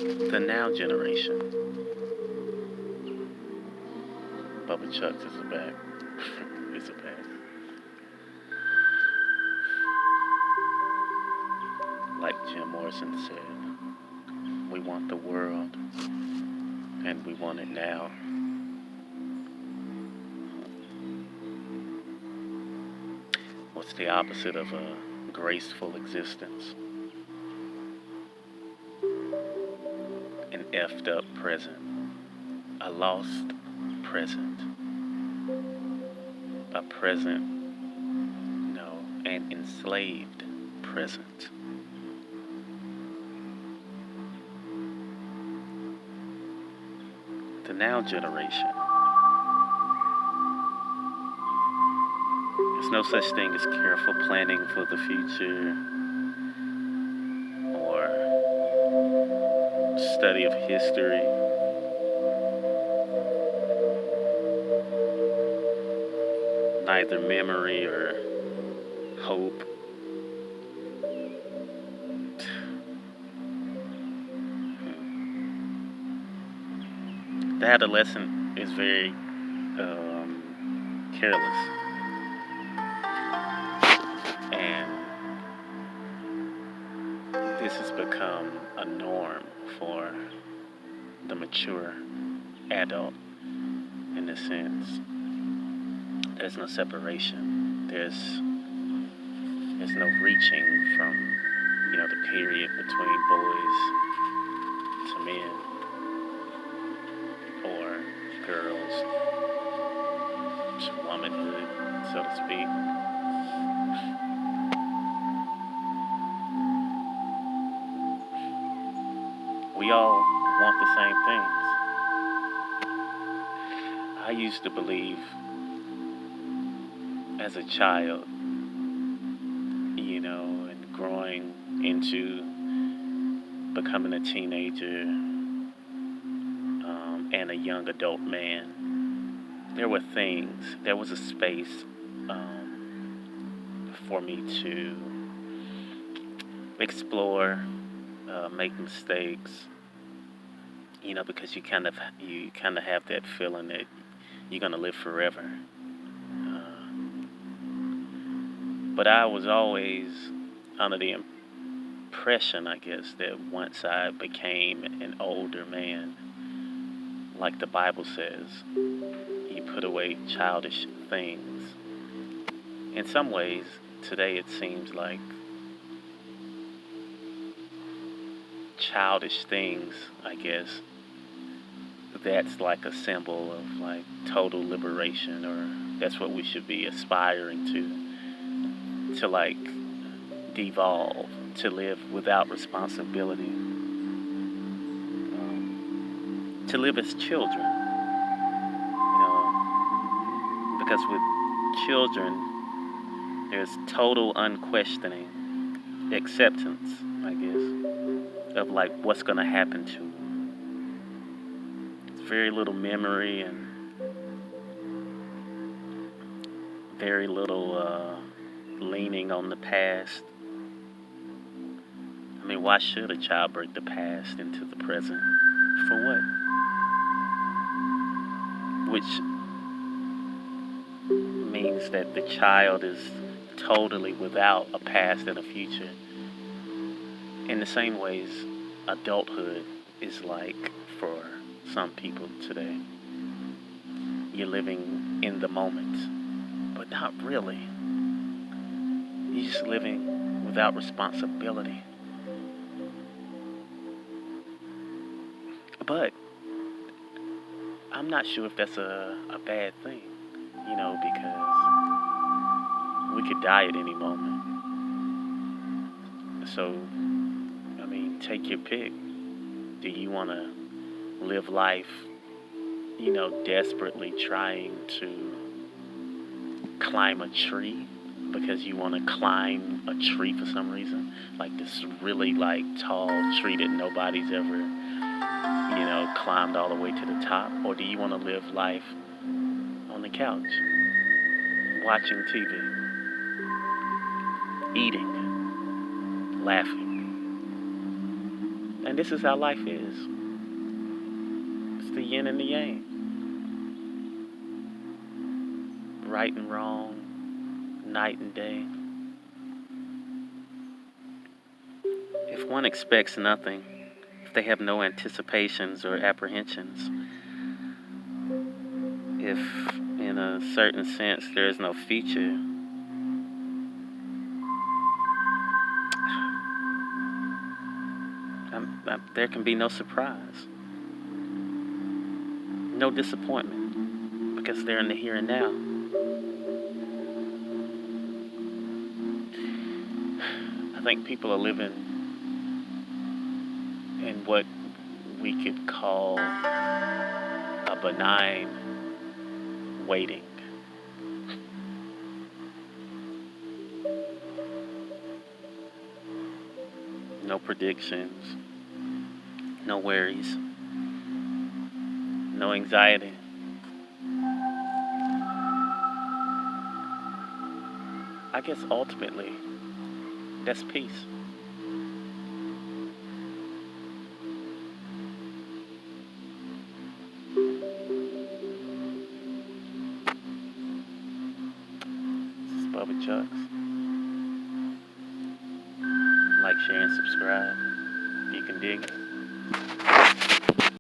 The now generation. Bubba Chucks is a back. It's a back. Like Jim Morrison said, we want the world, and we want it now. What's the opposite of a graceful existence? An effed up present. A lost present. A present, no, an enslaved present. The now generation. There's no such thing as careful planning for the future or study of history. Neither memory or hope. The adolescent is very careless. And this has become a norm for the mature adult in a sense. There's no separation. There's no reaching from, the period between boys to men or girls to womanhood, so to speak. We all want the same things. I used to believe as a child, and growing into becoming a teenager and a young adult man, there was a space for me to explore, make mistakes, because you kind of have that feeling that you're gonna live forever. But I was always under the impression, I guess, that once I became an older man, like the Bible says, you put away childish things. In some ways, today it seems like childish things, I guess, that's like a symbol of like total liberation, or that's what we should be aspiring to like devolve, to live without responsibility, to live as children, because with children there's total unquestioning acceptance, I guess, of like what's gonna happen to them. It's very little memory and very little leaning on the past. I mean, why should a child break the past into the present? For what? Which means that the child is totally without a past and a future. In the same ways, adulthood is like for some people today. You're living in the moment, but not really. You're just living without responsibility. But I'm not sure if that's a bad thing, because we could die at any moment. So, I mean, take your pick. Do you want to live life, desperately trying to climb a tree because you want to climb a tree for some reason? Like this really like tall tree that nobody's ever, climbed all the way to the top? Or do you want to live life on the couch, watching TV, eating, laughing, And this is how life is. It's the yin and the yang. Right and wrong, night and day. If one expects nothing, if they have no anticipations or apprehensions, if in a certain sense there is no future, there can be no surprise, no disappointment, because they're in the here and now. I think people are living in what we could call a benign waiting. No predictions, no worries, no anxiety. I guess ultimately, that's peace. This is Bubba Chucks. Like, share, and subscribe if you can dig it.